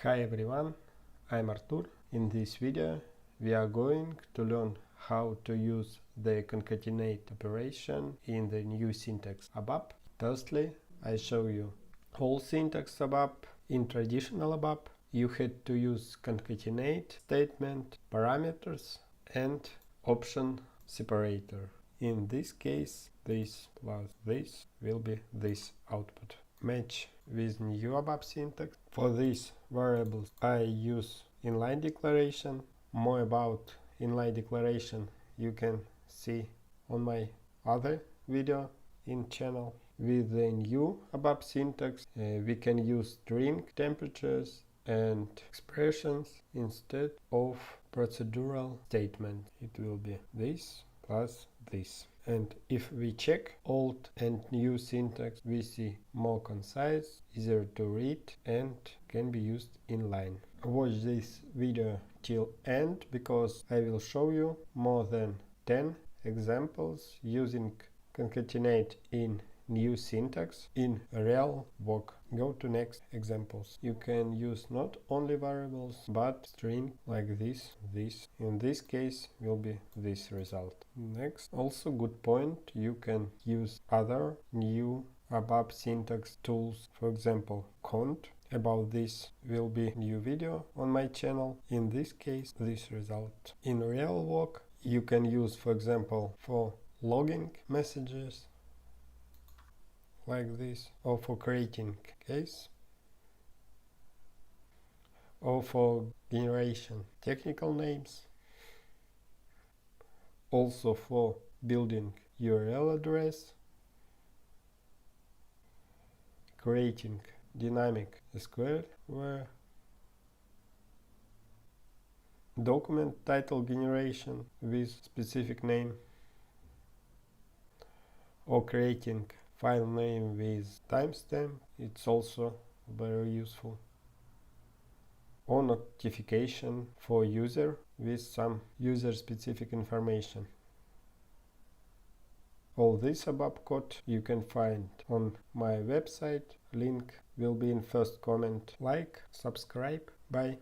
Hi everyone, I'm Artur. In this video we are going to learn how to use the concatenate operation in the new syntax ABAP. Firstly, I show you whole syntax ABAP. In traditional ABAP you had to use concatenate statement, parameters and option separator. In this case, this plus this will be this output. Match with new ABAP syntax. For these variables I use inline declaration. More about inline declaration you can see on my other video in channel. With the new ABAP syntax we can use string temperatures and expressions instead of procedural statement. It will be this plus this. And if we check old and new syntax, we see more concise, easier to read and can be used inline. Watch this video till end because I will show you more than 10 examples using concatenate in new syntax in real work. Go to next examples. You can use not only variables but string like this. In this case will be this result. Next, also good point, you can use other new ABAP syntax tools, for example cont. About this will be new video on my channel. In this case, this result. In real work you can use, for example, for logging messages like this, or for creating case, or for generation technical names, also for building URL address, creating dynamic SQL where document title generation with specific name, or creating file name with timestamp. It's also very useful. Or notification for user with some user specific information. All this ABAP code you can find on my website. Link will be in first comment. Like, subscribe. Bye.